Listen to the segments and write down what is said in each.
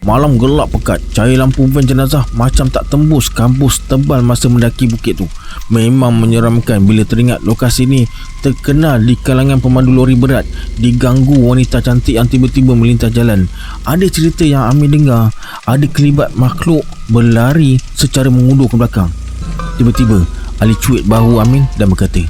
Malam gelap pekat, cahaya lampu van jenazah macam tak tembus kampus tebal masa mendaki bukit tu. Memang menyeramkan bila teringat lokasi ni terkenal di kalangan pemandu lori berat, diganggu wanita cantik yang tiba-tiba melintas jalan. Ada cerita yang Amin dengar, ada kelibat makhluk berlari secara mengundur ke belakang. Tiba-tiba Ali cuit bahu Amin dan berkata,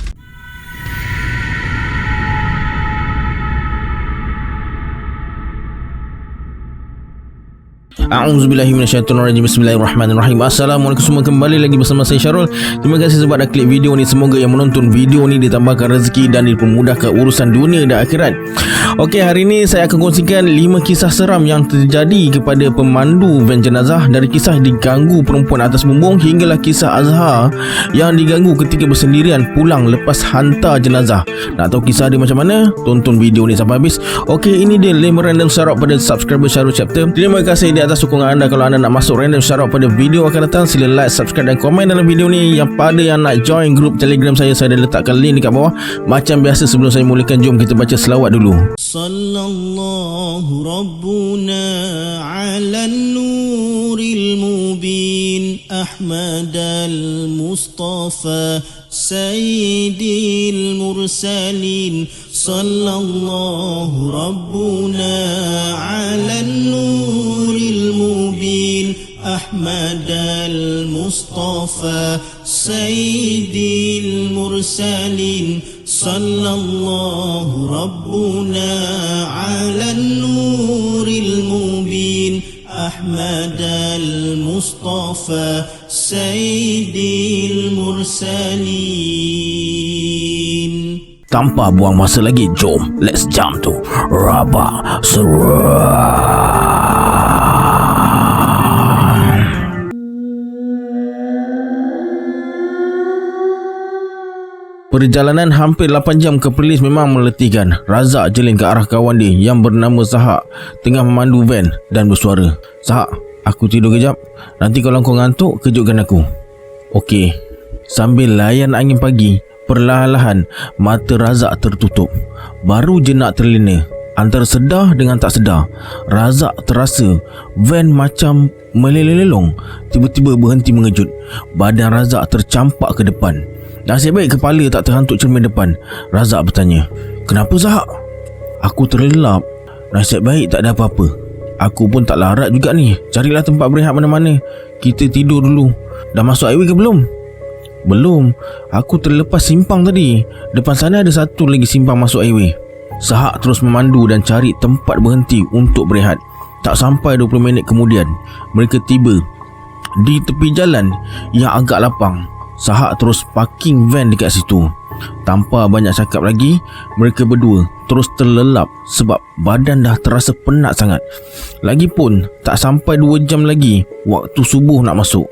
A'udzubillahi minasyaitonirrajim. Bismillahirrahmanirrahim. Assalamualaikum semua, kembali lagi bersama saya Syarul. Terima kasih sebab dah klik video ni. Semoga yang menonton video ni ditambahkan rezeki dan dipermudahkan urusan dunia dan akhirat. Okey, hari ni saya akan kongsikan 5 kisah seram yang terjadi kepada pemandu van jenazah, dari kisah diganggu perempuan atas bumbung hinggalah kisah Azhar yang diganggu ketika bersendirian pulang lepas hantar jenazah. Nak tahu kisah dia macam mana? Tonton video ni sampai habis. Okey, ini dia 5 random shout pada subscriber Syarul Chapter. Terima kasih di atas sokongan anda. Kalau anda nak masuk random shout pada video akan datang, sila like, subscribe dan komen dalam video ni. Yang pada yang nak join grup Telegram saya dah letakkan link dekat bawah. Macam biasa, sebelum saya mulakan, jom kita baca selawat dulu. Sallallahu Rabbuna ala nuril mubin Ahmad al-Mustafa Sayyidil Mursalin. Sallallahu Rabbuna ala nuril mubin Ahmad al-Mustafa Sayyidil Mursalin. Sallallahu Rabbuna ala nuril mubin Ahmad al-Mustafa Sayyidil Mursalin. Tanpa buang masa lagi, jom let's jump to Rabah Seram. Perjalanan hampir 8 jam ke Perlis memang meletihkan. Razak jeling ke arah kawan dia yang bernama Sahak, tengah memandu van dan bersuara, "Sahak, aku tidur kejap. Nanti kalau kau ngantuk, kejutkan aku." Okey. Sambil layan angin pagi, perlahan-lahan mata Razak tertutup. Baru je nak terlena, antara sedar dengan tak sedar, Razak terasa van macam melelong. Tiba-tiba berhenti mengejut. Badan Razak tercampak ke depan. Nasib baik kepala tak terhantuk cermin depan. Razak bertanya, "Kenapa Zahak?" "Aku terlelap. Nasib baik tak ada apa-apa. Aku pun tak larat juga ni. Carilah tempat berehat mana-mana. Kita tidur dulu. Dah masuk highway ke belum?" "Belum. Aku terlepas simpang tadi. Depan sana ada satu lagi simpang masuk highway." Zahak terus memandu dan cari tempat berhenti untuk berehat. Tak sampai 20 minit kemudian, mereka tiba di tepi jalan yang agak lapang. Sahak terus parking van dekat situ. Tanpa banyak cakap lagi, mereka berdua terus terlelap sebab badan dah terasa penat sangat. Lagipun tak sampai 2 jam lagi waktu subuh nak masuk.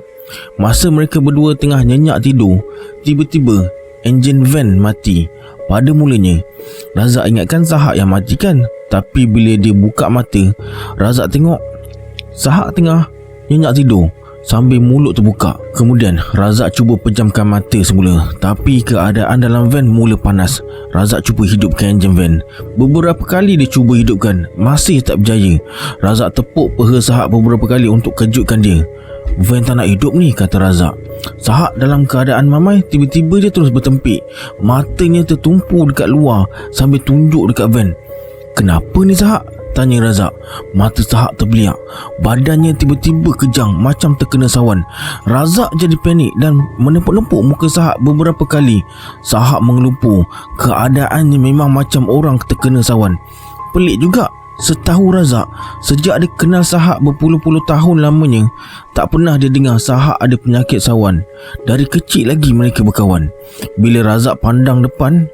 Masa mereka berdua tengah nyenyak tidur, tiba-tiba enjin van mati. Pada mulanya Razak ingatkan Sahak yang matikan, tapi bila dia buka mata, Razak tengok Sahak tengah nyenyak tidur sambil mulut terbuka. Kemudian Razak cuba pejamkan mata semula, tapi keadaan dalam van mula panas. Razak cuba hidupkan enjin van. Beberapa kali dia cuba hidupkan, masih tak berjaya. Razak tepuk peha Sahak beberapa kali untuk kejutkan dia. "Van tak nak hidup ni," kata Razak. Sahak dalam keadaan mamai, tiba-tiba dia terus bertempik. Matanya tertumpu dekat luar sambil tunjuk dekat van. "Kenapa ni Sahak?" tanya Razak. Mata Sahak terbeliak. Badannya tiba-tiba kejang macam terkena sawan. Razak jadi panik dan menepuk-nepuk muka Sahak beberapa kali. Sahak mengelumpur. Keadaannya memang macam orang terkena sawan. Pelik juga, setahu Razak, sejak dia kenal Sahak berpuluh-puluh tahun lamanya, tak pernah dia dengar Sahak ada penyakit sawan. Dari kecil lagi mereka berkawan. Bila Razak pandang depan,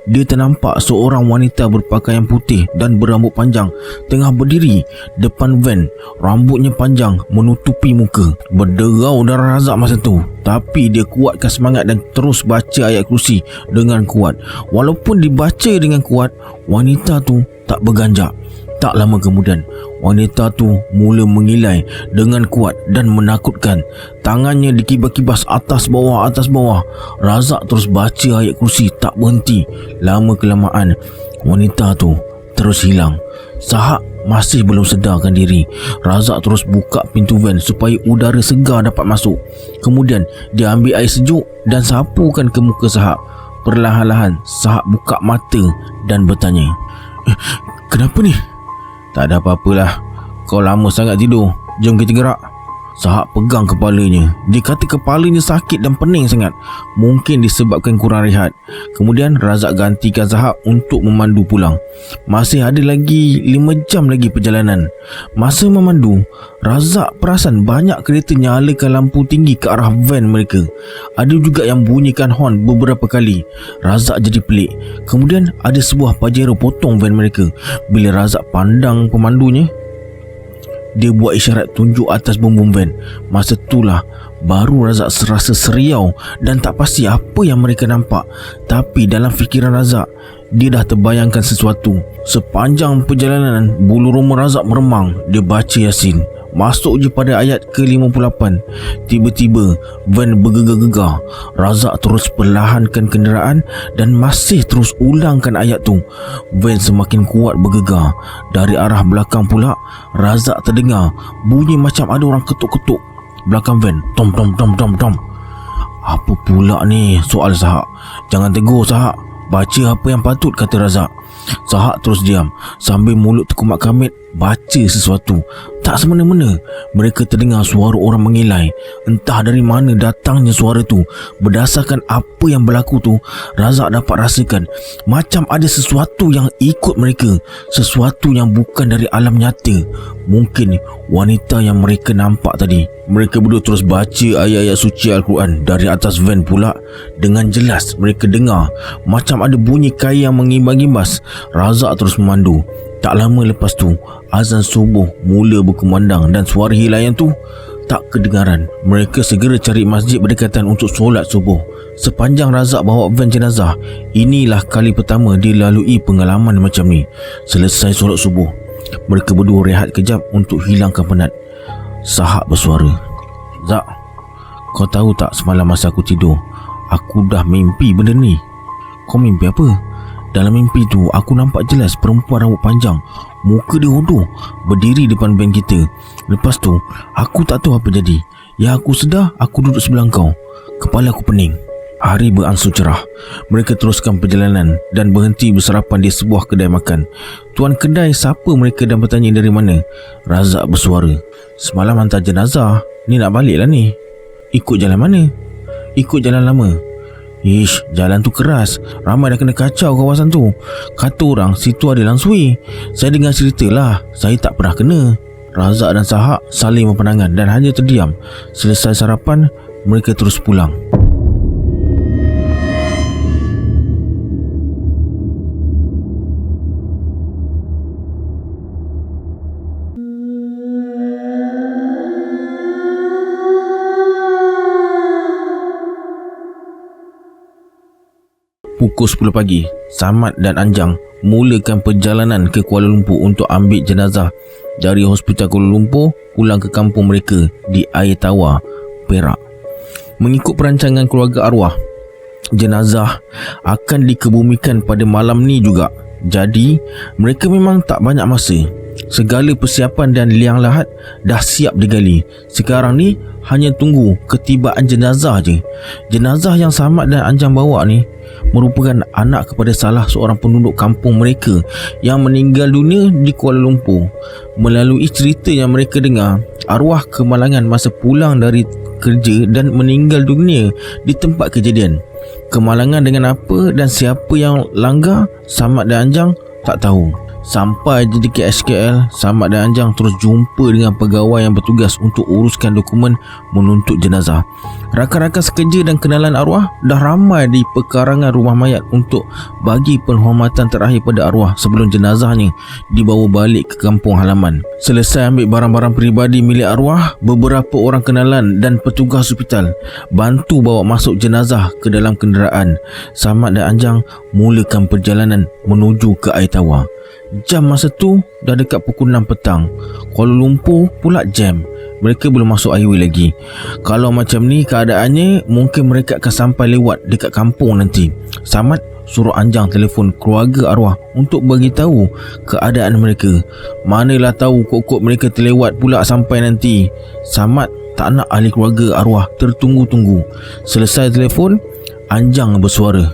dia ternampak seorang wanita berpakaian putih dan berambut panjang tengah berdiri depan van. Rambutnya panjang menutupi muka. Berderau darah Razak masa tu, tapi dia kuatkan semangat dan terus baca ayat kursi dengan kuat. Walaupun dibaca dengan kuat, wanita tu tak berganjak. Tak lama kemudian, wanita tu mula mengilai dengan kuat dan menakutkan. Tangannya dikibas-kibas atas bawah. Razak terus baca ayat kursi tak berhenti. Lama kelamaan, wanita tu terus hilang. Sahak masih belum sedarkan diri. Razak terus buka pintu van supaya udara segar dapat masuk. Kemudian dia ambil air sejuk dan sapukan ke muka Sahak. Perlahan-lahan Sahak buka mata dan bertanya, "Kenapa ni?" "Tak ada apa-apalah. Kau lama sangat tidur. Jom kita gerak." Sahak pegang kepalanya. Dia kata kepalanya sakit dan pening sangat. Mungkin disebabkan kurang rehat. Kemudian Razak gantikan Sahak untuk memandu pulang. Masih ada lagi 5 jam lagi perjalanan. Masa memandu, Razak perasan banyak kereta nyalakan lampu tinggi ke arah van mereka. Ada juga yang bunyikan horn beberapa kali. Razak jadi pelik. Kemudian ada sebuah Pajero potong van mereka. Bila Razak pandang pemandunya, dia buat isyarat tunjuk atas bumbung van. Masa itulah baru Razak serasa seriau dan tak pasti apa yang mereka nampak. Tapi dalam fikiran Razak, dia dah terbayangkan sesuatu. Sepanjang perjalanan, bulu roma Razak meremang. Dia baca Yasin. Masuk je pada ayat ke-58. Tiba-tiba van bergegar-gegar. Razak terus perlahankan kenderaan dan masih terus ulangkan ayat tu. Van semakin kuat bergegar. Dari arah belakang pula, Razak terdengar bunyi macam ada orang ketuk-ketuk belakang van. Tom tom tom tom tom. "Apa pula ni?" soal Sahak. "Jangan tegur Sahak. Baca apa yang patut," kata Razak. Sahak terus diam sambil mulut terkumat kamit baca sesuatu. Tak semena-mena mereka terdengar suara orang mengilai. Entah dari mana datangnya suara tu. Berdasarkan apa yang berlaku tu, Razak dapat rasakan macam ada sesuatu yang ikut mereka. Sesuatu yang bukan dari alam nyata. Mungkin wanita yang mereka nampak tadi. Mereka berdua terus baca ayat-ayat suci Al-Quran. Dari atas van pula, dengan jelas mereka dengar macam ada bunyi kain yang mengimbas-imbas. Razak terus memandu. Tak lama lepas tu, azan subuh mula berkumandang dan suara hilayan tu tak kedengaran. Mereka segera cari masjid berdekatan untuk solat subuh. Sepanjang Razak bawa van jenazah, inilah kali pertama dia lalui pengalaman macam ni. Selesai solat subuh, mereka berdua rehat kejap untuk hilangkan penat. Sahak bersuara, "Zak, kau tahu tak semalam masa aku tidur, aku dah mimpi benda ni." "Kau mimpi apa?" "Dalam mimpi tu aku nampak jelas perempuan rambut panjang, muka dia hodoh, berdiri depan van kita. Lepas tu aku tak tahu apa jadi. Yang aku sedar, aku duduk sebelah kau. Kepala aku pening." Hari berangsur cerah. Mereka teruskan perjalanan dan berhenti bersarapan di sebuah kedai makan. Tuan kedai sapa mereka dan bertanya dari mana. Razak bersuara, "Semalam hantar jenazah, ni nak balik lah ni." "Ikut jalan mana?" "Ikut jalan lama." "Ish, jalan tu keras. Ramai dah kena kacau kawasan tu. Kata orang situ ada langsui. Saya dengar cerita lah. Saya tak pernah kena." Razak dan Sahak saling memandangkan dan hanya terdiam. Selesai sarapan, mereka terus pulang. Pukul 10 pagi, Samad dan Anjang mulakan perjalanan ke Kuala Lumpur untuk ambil jenazah dari Hospital Kuala Lumpur pulang ke kampung mereka di Air Tawar, Perak. Mengikut perancangan keluarga arwah, jenazah akan dikebumikan pada malam ni juga. Jadi, mereka memang tak banyak masa. Segala persiapan dan liang lahat dah siap digali. Sekarang ni hanya tunggu ketibaan jenazah je. Jenazah yang Samad dan Anjang bawa ni merupakan anak kepada salah seorang penduduk kampung mereka yang meninggal dunia di Kuala Lumpur. Melalui cerita yang mereka dengar, arwah kemalangan masa pulang dari kerja dan meninggal dunia di tempat kejadian. Kemalangan dengan apa dan siapa yang langgar, Samad dan Anjang tak tahu. Sampai je di KSKL, Samad dan Anjang terus jumpa dengan pegawai yang bertugas untuk uruskan dokumen menuntut jenazah. Rakan-rakan sekerja dan kenalan arwah dah ramai di pekarangan rumah mayat untuk bagi penghormatan terakhir pada arwah sebelum jenazahnya dibawa balik ke kampung halaman. Selesai ambil barang-barang peribadi milik arwah, beberapa orang kenalan dan petugas hospital bantu bawa masuk jenazah ke dalam kenderaan. Samad dan Anjang mulakan perjalanan menuju ke Air Tawar. Jam masa tu dah dekat pukul 6 petang. Kuala Lumpur pula jam. mereka belum masuk highway lagi. Kalau macam ni keadaannya, mungkin mereka akan sampai lewat dekat kampung nanti. Samad suruh Anjang telefon keluarga arwah untuk bagi tahu keadaan mereka. Manalah tahu kok mereka terlewat pula sampai nanti. Samad tak nak ahli keluarga arwah tertunggu-tunggu. Selesai telefon, Anjang bersuara,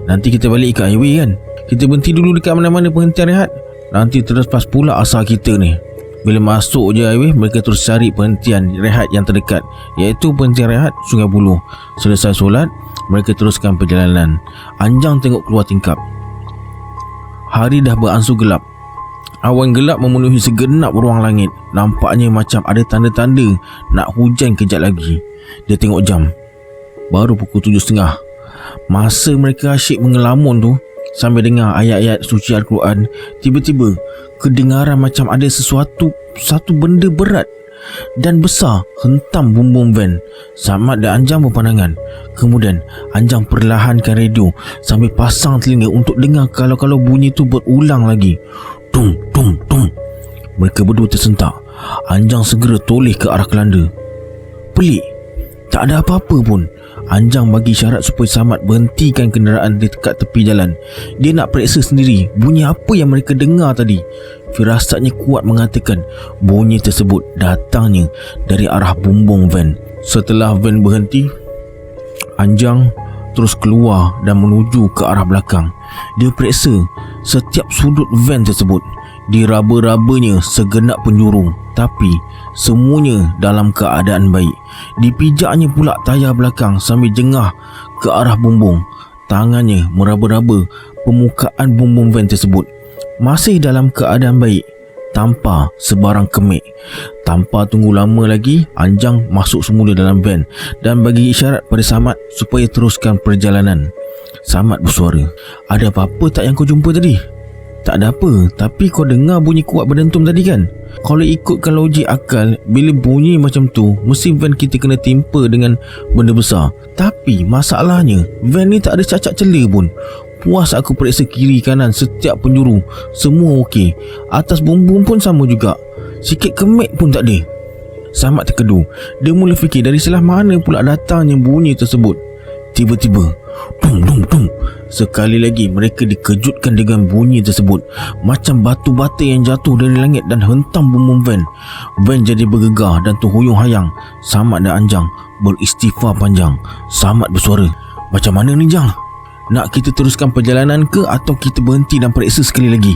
nanti kita balik ke highway kan? Kita berhenti dulu dekat mana-mana penghentian rehat. Nanti terlepas pula asal kita ni. Bila masuk je highway, mereka terus cari penghentian rehat yang terdekat, iaitu penghentian rehat Sungai Buloh. Selesai solat, mereka teruskan perjalanan. Anjang tengok keluar tingkap. Hari dah beransur gelap. Awan gelap memenuhi segenap ruang langit. Nampaknya macam ada tanda-tanda nak hujan kejap lagi. Dia tengok jam. Baru pukul 7.30. Masa mereka asyik mengelamun tu sambil dengar ayat-ayat suci Al-Quran, tiba-tiba kedengaran macam ada satu benda berat dan besar hentam bumbung van. Samad dan Anjang berpandangan. Kemudian Anjang perlahankan radio sambil pasang telinga untuk dengar kalau bunyi itu berulang lagi. Tung tung tung. Mereka berdua tersentak. Anjang segera toleh ke arah keranda. Pelik, tak ada apa-apa pun. Anjang bagi syarat supaya Samad berhentikan kenderaan di dekat tepi jalan. Dia nak periksa sendiri bunyi apa yang mereka dengar tadi. Firasatnya kuat mengatakan bunyi tersebut datangnya dari arah bumbung van. Setelah van berhenti, Anjang terus keluar dan menuju ke arah belakang. Dia periksa setiap sudut van tersebut. Diraba-rabanya segenap penjuru, tapi semuanya dalam keadaan baik. Dipijaknya pula tayar belakang sambil jengah ke arah bumbung. Tangannya meraba-raba permukaan bumbung van tersebut. Masih dalam keadaan baik, tanpa sebarang kemik. Tanpa tunggu lama lagi, Anjang masuk semula dalam van dan bagi isyarat pada Samad supaya teruskan perjalanan. Samad bersuara, "Ada apa-apa tak yang kau jumpa tadi?" "Tak ada apa, tapi kau dengar bunyi kuat berdentum tadi kan? Kalau ikutkan logik akal, bila bunyi macam tu, mesti van kita kena timpa dengan benda besar. Tapi masalahnya, van ni tak ada cacat celah pun. Puas aku periksa kiri kanan setiap penjuru, semua okey. Atas bumbung pun sama juga. Sikit kemik pun tak ada." Samad terkedu. Dia mula fikir dari sebelah mana pula datangnya bunyi tersebut. Tiba-tiba, tung tung tung. Sekali lagi mereka dikejutkan dengan bunyi tersebut, macam batu bata yang jatuh dari langit dan hentam bumbung van. Van jadi bergegar dan terhuyung hayang. Samad dan Anjang beristighfar panjang. Samad bersuara, "Macam mana ni, Jang? Nak kita teruskan perjalanan ke atau kita berhenti dan periksa sekali lagi?"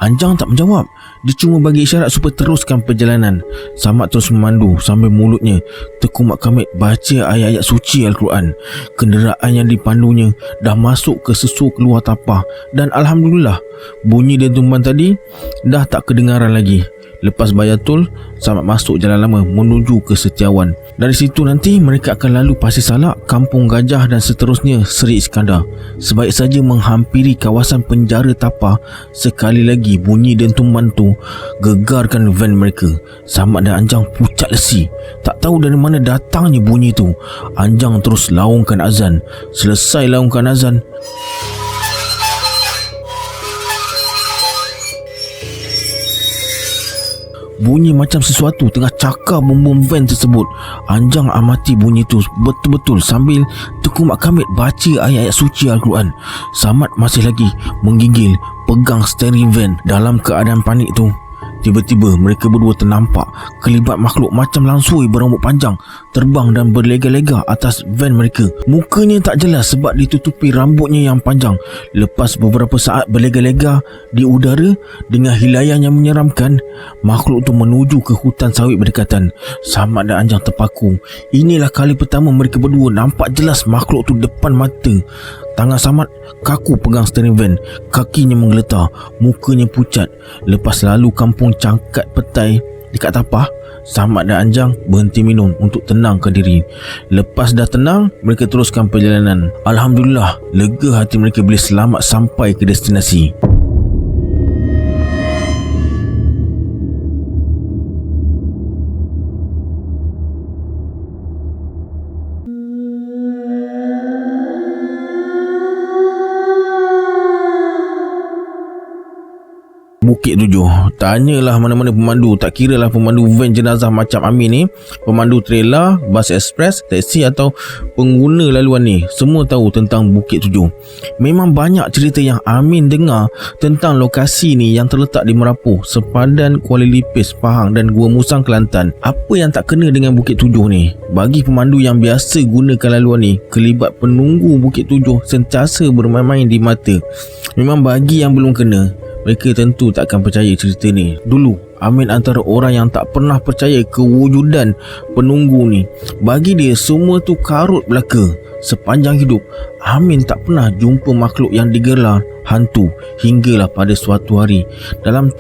Anjang tak menjawab. Dia cuma bagi isyarat supaya teruskan perjalanan. Samad terus memandu sambil mulutnya terkumat-kamit baca ayat-ayat suci Al-Quran. Kenderaan yang dipandunya dah masuk ke sesu keluar tapah. Dan Alhamdulillah, bunyi dentuman tadi dah tak kedengaran lagi. Lepas bayar tol, Samad masuk jalan lama menuju ke Setiawan. Dari situ nanti mereka akan lalu Pasir Salak, Kampung Gajah dan seterusnya Seri Iskandar. Sebaik saja menghampiri kawasan penjara Tapah, sekali lagi bunyi dentuman tu gegarkan van mereka. Samad dan Anjang pucat lesi, tak tahu dari mana datangnya bunyi tu. Anjang terus laungkan azan. Selesai laungkan azan, bunyi macam sesuatu tengah cakar bumbung van tersebut. Anjang amati bunyi tu betul-betul sambil terkumat-kamit baca ayat-ayat suci Al-Quran. Samad masih lagi menggigil pegang steering van. Dalam keadaan panik tu, tiba-tiba mereka berdua ternampak kelibat makhluk macam langsui berambut panjang terbang dan berlega-lega atas van mereka. Mukanya tak jelas sebab ditutupi rambutnya yang panjang. Lepas beberapa saat berlega-lega di udara dengan hilayan yang menyeramkan, makhluk tu menuju ke hutan sawit berdekatan. Samad dan Anjang terpaku. Inilah kali pertama mereka berdua nampak jelas makhluk tu depan mata. Tangan Samad kaku pegang steering van, kakinya menggeletar, mukanya pucat. Lepas lalu kampung Cangkat Petai dekat Tapah, Samad dan Anjang berhenti minum untuk tenangkan diri. Lepas dah tenang, mereka teruskan perjalanan. Alhamdulillah, lega hati mereka bila selamat sampai ke destinasi. Bukit Tujuh. Tanyalah mana-mana pemandu, tak kiralah pemandu van jenazah macam Amin ni, pemandu trailer, bas ekspres, teksi atau pengguna laluan ni, semua tahu tentang Bukit Tujuh. Memang banyak cerita yang Amin dengar tentang lokasi ni yang terletak di Merapu, sepadan Kuala Lipis, Pahang dan Gua Musang, Kelantan. Apa yang tak kena dengan Bukit Tujuh ni? Bagi pemandu yang biasa gunakan laluan ni, kelibat penunggu Bukit Tujuh sentiasa bermain-main di mata. Memang bagi yang belum kena, mereka tentu tak akan percaya cerita ni. Dulu Amin antara orang yang tak pernah percaya kewujudan penunggu ni. Bagi dia semua tu karut belaka. Sepanjang hidup Amin tak pernah jumpa makhluk yang digelar hantu hinggalah pada suatu hari dalam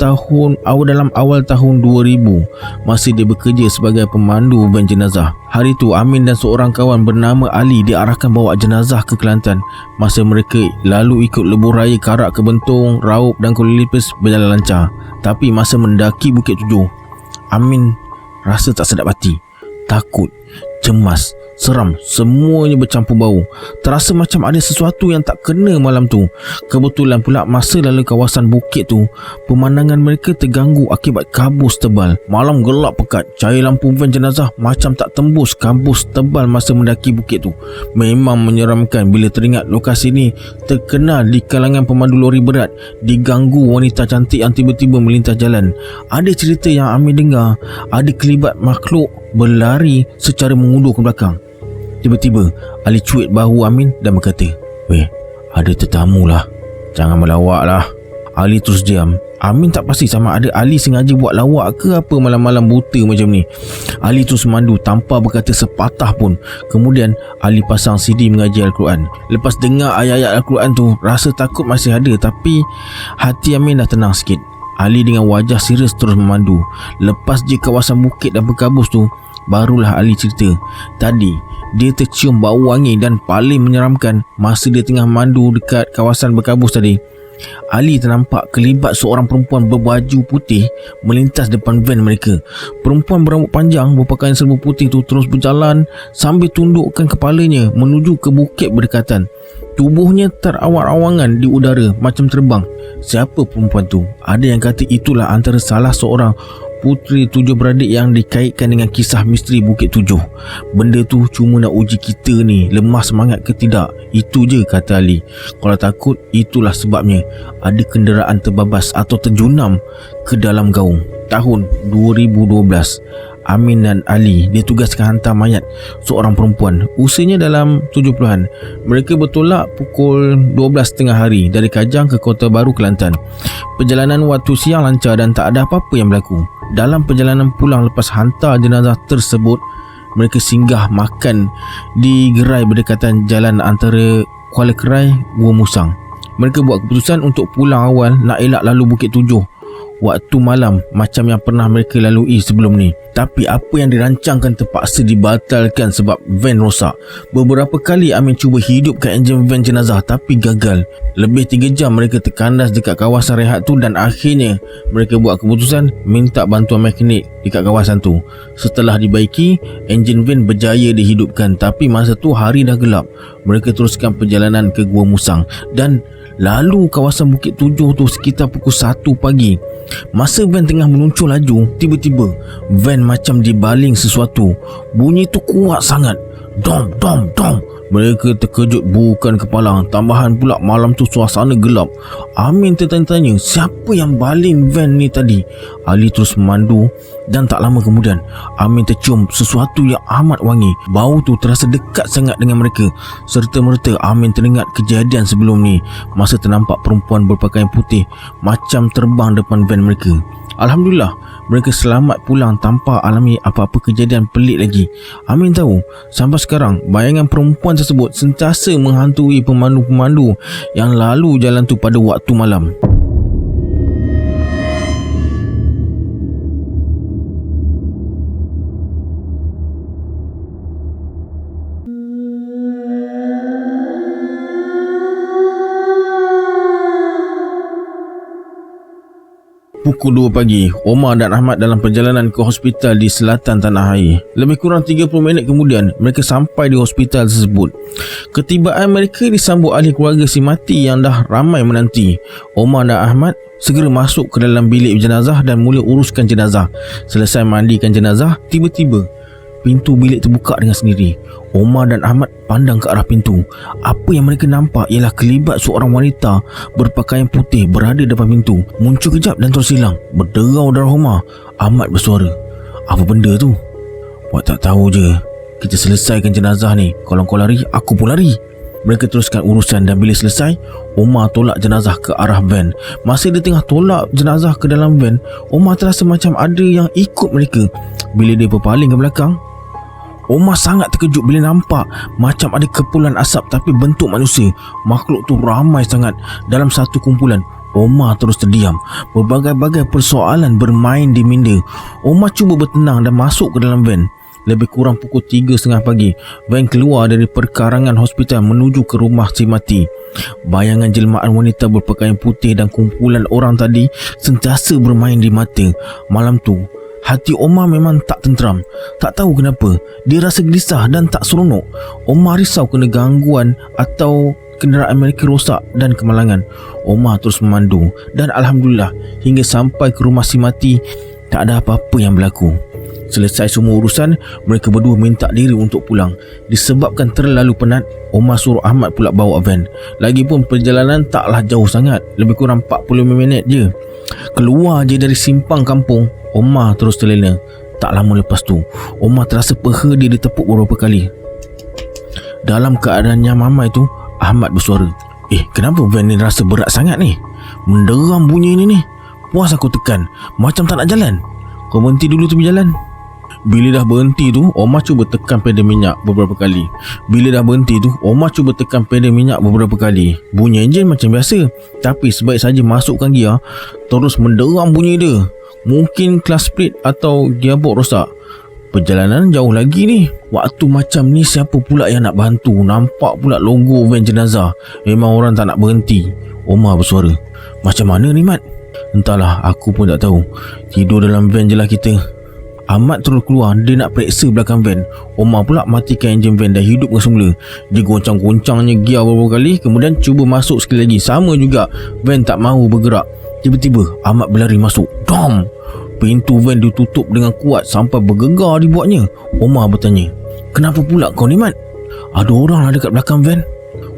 awal tahun 2000, masa dia bekerja sebagai pemandu van jenazah. Hari tu Amin dan seorang kawan bernama Ali diarahkan bawa jenazah ke Kelantan. Masa mereka lalu ikut lebuh raya Karak ke Bentong, Raup dan Kuala Lipis berjalan lancar. Tapi masa mendaki Bukit Tujuh, Amin rasa tak sedap hati, takut, cemas, seram, semuanya bercampur bau. Terasa macam ada sesuatu yang tak kena malam tu. Kebetulan pula masa lalu kawasan bukit tu, pemandangan mereka terganggu akibat kabus tebal. Malam gelap pekat, cahaya lampu van jenazah macam tak tembus kabus tebal masa mendaki bukit tu. Memang menyeramkan bila teringat lokasi ni terkenal di kalangan pemandu lori berat, diganggu wanita cantik yang tiba-tiba melintas jalan. Ada cerita yang Amin dengar, ada kelibat makhluk berlari secara mengundur ke belakang. Tiba-tiba Ali cuit bahu Amin dan berkata, "Weh, ada tetamu lah, jangan melawak lah." Ali terus diam. Amin tak pasti sama ada Ali sengaja buat lawak ke apa malam-malam buta macam ni. Ali terus memandu tanpa berkata sepatah pun. Kemudian Ali pasang CD mengaji Al-Quran. Lepas dengar ayat-ayat Al-Quran tu, rasa takut masih ada, tapi hati Amin dah tenang sikit. Ali dengan wajah serius terus memandu. Lepas je kawasan bukit dan berkabus tu, barulah Ali cerita tadi dia tercium bau wangi dan paling menyeramkan masa dia tengah mandu dekat kawasan berkabus tadi. Ali ternampak kelibat seorang perempuan berbaju putih melintas depan van mereka. Perempuan berambut panjang berpakaian serba putih tu terus berjalan sambil tundukkan kepalanya menuju ke bukit berdekatan. Tubuhnya terawang-awangan di udara macam terbang. Siapa perempuan tu? Ada yang kata itulah antara salah seorang puteri 7 beradik yang dikaitkan dengan kisah misteri Bukit Tujuh. Benda tu cuma nak uji kita ni lemah semangat ke tidak. Itu je, kata Ali. Kalau takut, itulah sebabnya ada kenderaan terbabas atau terjunam ke dalam gaung. Tahun 2012, Amin dan Ali ditugaskan hantar mayat seorang perempuan usianya dalam 70-an. Mereka bertolak pukul 12 tengah hari dari Kajang ke Kota Baru, Kelantan. Perjalanan waktu siang lancar dan tak ada apa-apa yang berlaku. Dalam perjalanan pulang lepas hantar jenazah tersebut, mereka singgah makan di gerai berdekatan jalan antara Kuala Kerai, Gua Musang. Mereka buat keputusan untuk pulang awal nak elak lalu Bukit Tujuh waktu malam macam yang pernah mereka lalui sebelum ni. Tapi apa yang dirancangkan terpaksa dibatalkan sebab van rosak. Beberapa kali Amin cuba hidupkan enjin van jenazah tapi gagal. Lebih 3 jam mereka terkandas dekat kawasan rehat tu dan akhirnya mereka buat keputusan minta bantuan mekanik dekat kawasan tu. Setelah dibaiki, enjin van berjaya dihidupkan, tapi masa tu hari dah gelap. Mereka teruskan perjalanan ke Gua Musang dan lalu kawasan Bukit Tujuh tu sekitar pukul 1 pagi. Masa van tengah meluncur laju, tiba-tiba van macam dibaling sesuatu. Bunyi tu kuat sangat. Dom, dom, dom. Mereka terkejut bukan kepala. Tambahan pula malam tu suasana gelap. Amin tertanya-tanya, siapa yang baling van ni tadi? Ali terus memandu dan tak lama kemudian Amin tercium sesuatu yang amat wangi. Bau tu terasa dekat sangat dengan mereka. Serta-merta Amin teringat kejadian sebelum ni, masa ternampak perempuan berpakaian putih macam terbang depan van mereka. Alhamdulillah, mereka selamat pulang tanpa alami apa-apa kejadian pelik lagi. Amin tahu, sampai sekarang bayangan perempuan tersebut sentiasa menghantui pemandu-pemandu yang lalu jalan tu pada waktu malam. pukul 2 pagi, Omar dan Ahmad dalam perjalanan ke hospital di selatan tanah air. Lebih kurang 30 minit kemudian, mereka sampai di hospital tersebut. Ketibaan mereka disambut ahli keluarga si mati yang dah ramai menanti. Omar dan Ahmad segera masuk ke dalam bilik jenazah dan mula uruskan jenazah. Selesai mandikan jenazah, tiba-tiba pintu bilik terbuka dengan sendiri. Omar dan Ahmad pandang ke arah pintu. Apa yang mereka nampak ialah kelibat seorang wanita berpakaian putih berada depan pintu. Muncul kejap dan terus hilang. Berderau darah Omar. Ahmad bersuara, "Apa benda tu?" "Buat tak tahu je. Kita selesaikan jenazah ni. Kalau kau lari, aku pun lari." Mereka teruskan urusan dan bila selesai, Omar tolak jenazah ke arah van. Masa dia tengah tolak jenazah ke dalam van, Omar terasa macam ada yang ikut mereka. Bila dia berpaling ke belakang, Omar sangat terkejut bila nampak macam ada kepulan asap tapi bentuk manusia. Makhluk tu ramai sangat dalam satu kumpulan. Omar terus terdiam. Berbagai-bagai persoalan bermain di minda. Omar cuba bertenang dan masuk ke dalam van. Lebih kurang pukul 3.30 pagi, van keluar dari perkarangan hospital menuju ke rumah si mati. Bayangan jelmaan wanita berpakaian putih dan kumpulan orang tadi sentiasa bermain di mata. Malam tu, hati Omar memang tak tenteram. Tak tahu kenapa, dia rasa gelisah dan tak seronok. Omar risau kena gangguan atau kenderaan mereka rosak dan kemalangan. Omar terus memandu dan Alhamdulillah hingga sampai ke rumah si mati tak ada apa-apa yang berlaku. Selesai semua urusan, mereka berdua minta diri untuk pulang. Disebabkan terlalu penat, Omar suruh Ahmad pula bawa van. Lagipun perjalanan taklah jauh sangat, lebih kurang 45 minit je. Keluar je dari simpang kampung, Omar terus terlena. Tak lama lepas tu, Omar terasa peha dia ditepuk beberapa kali. Dalam keadaan yang mamai tu, Ahmad bersuara, "Kenapa van ni rasa berat sangat ni? Menderam bunyi ni. Puas aku tekan, macam tak nak jalan. Kau berhenti dulu tepi jalan." Bila dah berhenti tu, Omar cuba tekan pedal minyak beberapa kali. Beberapa kali. Bunyi enjin macam biasa, tapi sebaik saja masukkan gear, terus menderam bunyi dia. Mungkin clutch split atau gearbox rosak. Perjalanan jauh lagi ni. Waktu macam ni siapa pula yang nak bantu? Nampak pula logo van jenazah. Memang orang tak nak berhenti. Omar bersuara, "Macam mana ni, Mat?" "Entahlah, aku pun tak tahu. Tidur dalam van je lah kita." Ahmad terus keluar. Dia nak periksa belakang van. Omar pula matikan enjin van dan hidupkan semula. Dia goncang-goncangnya gear beberapa kali, kemudian cuba masuk sekali lagi. Sama juga, van tak mahu bergerak. Tiba-tiba Ahmad berlari masuk. Dam! Pintu van ditutup dengan kuat sampai bergegar dibuatnya. Omar bertanya, "Kenapa pula kau ni, Mat?" "Ada orang lah dekat belakang van."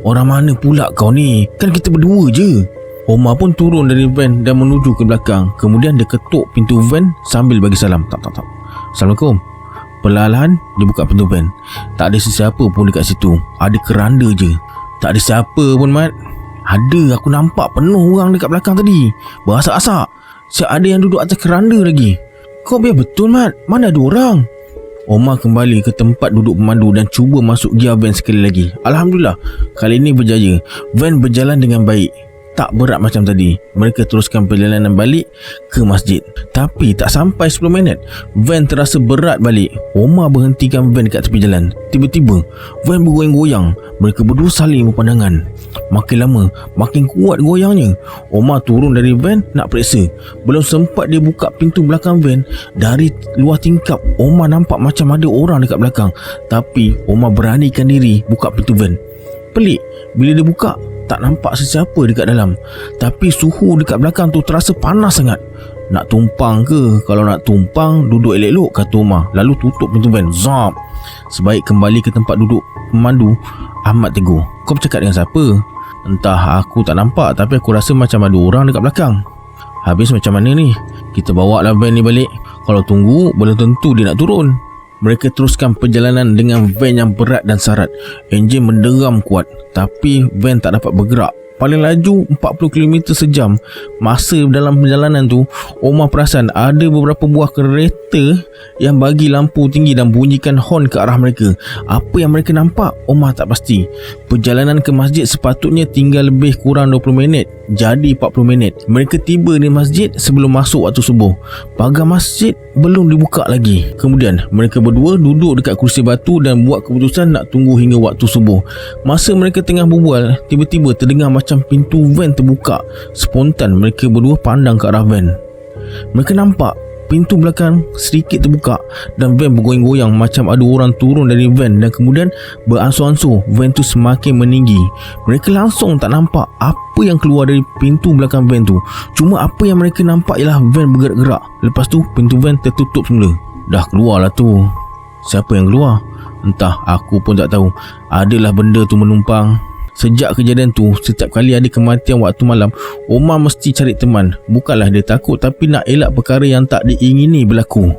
"Orang mana pula kau ni? Kan kita berdua je." Omar pun turun dari van dan menuju ke belakang. Kemudian dia ketuk pintu van sambil bagi salam. Tak. "Assalamualaikum." Perlahan dia buka pintu van. Tak ada sesiapa pun dekat situ. Ada keranda je. "Tak ada siapa pun, Mat." "Ada, aku nampak penuh orang dekat belakang tadi. Berasak-asak. Siap ada yang duduk atas keranda lagi." "Kau biar betul, Mat. Mana ada orang?" Omar kembali ke tempat duduk pemandu dan cuba masuk gear van sekali lagi. Alhamdulillah, kali ini berjaya. Van berjalan dengan baik. Tak berat macam tadi. Mereka teruskan perjalanan balik ke masjid. Tapi tak sampai 10 minit, van terasa berat balik. Omar berhentikan van dekat tepi jalan. Tiba-tiba van bergoyang-goyang. Mereka berdua saling berpandangan. Makin lama makin kuat goyangnya. Omar turun dari van nak periksa. Belum sempat dia buka pintu belakang van, dari luar tingkap Omar nampak macam ada orang dekat belakang. Tapi Omar beranikan diri buka pintu van. Pelik, bila dia buka, tak nampak sesiapa dekat dalam. Tapi suhu dekat belakang tu terasa panas sangat. Nak tumpang ke? Kalau nak tumpang, duduk elok-elok, kata Omar. Lalu tutup pintu van. Zap. Sebaik kembali ke tempat duduk pemandu, Ahmad tegur, "Kau bercakap dengan siapa?" "Entah, aku tak nampak. Tapi aku rasa macam ada orang dekat belakang." "Habis macam mana ni? Kita bawa lah van ni balik. Kalau tunggu, belum tentu dia nak turun." Mereka teruskan perjalanan dengan van yang berat dan sarat. Enjin menderam kuat, tapi van tak dapat bergerak. Paling laju 40 km sejam. Masa dalam perjalanan tu, Omar perasan ada beberapa buah kereta yang bagi lampu tinggi dan bunyikan horn ke arah mereka. Apa yang mereka nampak, Omar tak pasti. Perjalanan ke masjid sepatutnya tinggal lebih kurang 20 minit, jadi 40 minit. Mereka tiba di masjid sebelum masuk waktu subuh. Pagar masjid belum dibuka lagi. Kemudian mereka berdua duduk dekat kursi batu dan buat keputusan nak tunggu hingga waktu subuh. Masa mereka tengah berbual, tiba-tiba terdengar macam pintu van terbuka. Spontan mereka berdua pandang ke arah van. Mereka nampak pintu belakang sedikit terbuka dan van bergoyang-goyang macam ada orang turun dari van, dan kemudian beransur-ansur van tu semakin meninggi. Mereka langsung tak nampak apa yang keluar dari pintu belakang van tu. Cuma apa yang mereka nampak ialah van bergerak-gerak. Lepas tu pintu van tertutup semula. Dah keluarlah tu. Siapa yang keluar? Entah, aku pun tak tahu. Adalah benda tu menumpang. Sejak kejadian tu, setiap kali ada kematian waktu malam, Omar mesti cari teman. Bukanlah dia takut, tapi nak elak perkara yang tak diingini berlaku.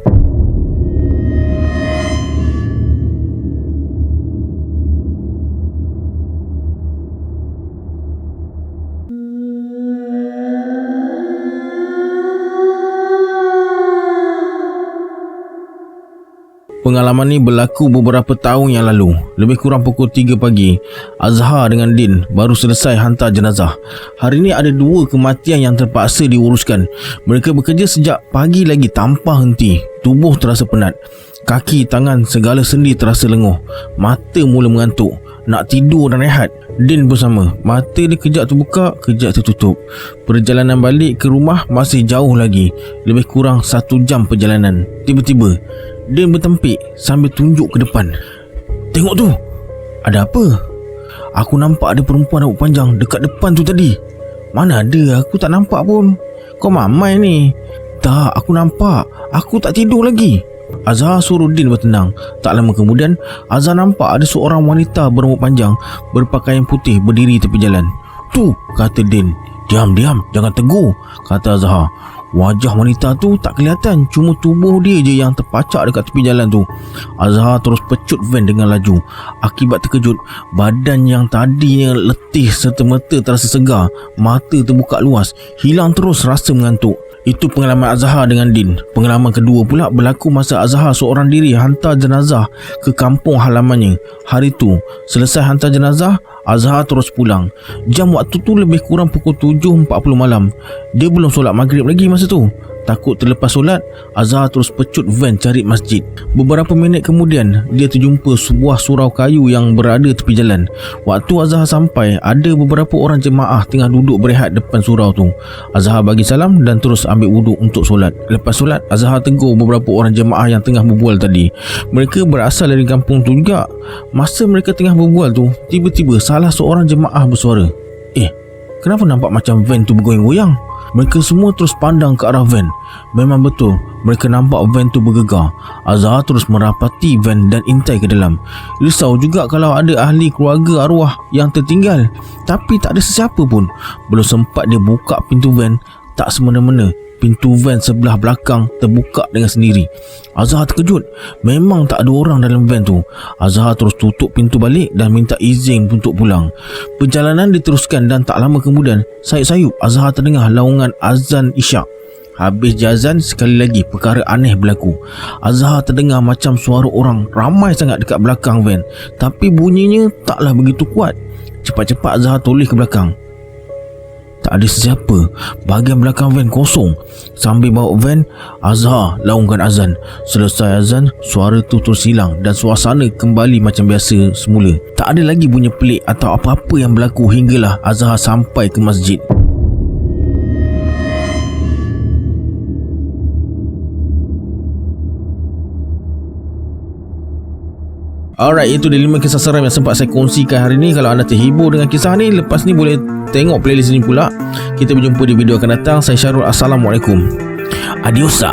Pengalaman ni berlaku beberapa tahun yang lalu. Lebih kurang pukul 3 pagi, Azhar dengan Din baru selesai hantar jenazah. Hari ni ada 2 kematian yang terpaksa diuruskan. Mereka bekerja sejak pagi lagi tanpa henti. Tubuh terasa penat, kaki, tangan, segala sendi terasa lenguh. Mata mula mengantuk, nak tidur dan rehat. Din pun sama. Mata dia kejap terbuka, kejap tertutup. Perjalanan balik ke rumah masih jauh lagi. Lebih kurang 1 jam perjalanan. Tiba-tiba Din bertempik sambil tunjuk ke depan. Tengok tu, ada apa? Aku nampak ada perempuan rambut panjang dekat depan tu tadi. Mana ada, aku tak nampak pun. Kau mamai ni. Tak, aku nampak. Aku tak tidur lagi. Azhar suruh Din bertenang. Tak lama kemudian, Azhar nampak ada seorang wanita berambut panjang berpakaian putih berdiri tepi jalan. Tu, kata Din. Diam, jangan tegur, kata Azhar. Wajah wanita tu tak kelihatan, cuma tubuh dia je yang terpacak dekat tepi jalan tu. Azhar terus pecut van dengan laju. Akibat terkejut, badan yang tadinya letih serta mata terasa segar, mata terbuka luas, hilang terus rasa mengantuk. Itu pengalaman Azhar dengan Din. Pengalaman kedua pula berlaku masa Azhar seorang diri hantar jenazah ke kampung halamannya. Hari tu, selesai hantar jenazah, Azhar terus pulang. Jam waktu tu lebih kurang pukul 7.40 malam. Dia belum solat maghrib lagi masa tu. Takut terlepas solat, Azhar terus pecut van cari masjid. Beberapa minit kemudian, dia terjumpa sebuah surau kayu yang berada tepi jalan. Waktu Azhar sampai, ada beberapa orang jemaah tengah duduk berehat depan surau tu. Azhar bagi salam dan terus ambil wuduk untuk solat. Lepas solat, Azhar tegur beberapa orang jemaah yang tengah berbual tadi. Mereka berasal dari kampung tu juga. Masa mereka tengah berbual tu, tiba-tiba salah seorang jemaah bersuara, kenapa nampak macam van tu bergoyang-goyang? Mereka semua terus pandang ke arah van. Memang betul, mereka nampak van tu bergegar. Azhar terus merapati van dan intai ke dalam. Risau juga kalau ada ahli keluarga arwah yang tertinggal, tapi tak ada sesiapa pun. Belum sempat dia buka pintu van, tak semena-mena pintu van sebelah belakang terbuka dengan sendiri. Azhar terkejut. Memang tak ada orang dalam van tu. Azhar terus tutup pintu balik dan minta izin untuk pulang. Perjalanan diteruskan dan tak lama kemudian, sayup-sayup Azhar terdengar laungan azan isyak. Habis azan, sekali lagi perkara aneh berlaku. Azhar terdengar macam suara orang ramai sangat dekat belakang van, tapi bunyinya taklah begitu kuat. Cepat-cepat Azhar toleh ke belakang. Tak ada sesiapa. Bahagian belakang van kosong. Sambil bawa van, Azhar laungkan azan. Selesai azan, suara tu terus hilang dan suasana kembali macam biasa semula. Tak ada lagi bunyi pelik atau apa-apa yang berlaku hinggalah Azhar sampai ke masjid. Alright, itu dia 5 kisah seram yang sempat saya kongsikan hari ni. Kalau anda terhibur dengan kisah ni, lepas ni boleh tengok playlist ni pula. Kita berjumpa di video akan datang. Saya Syarul. Assalamualaikum. Adiosa.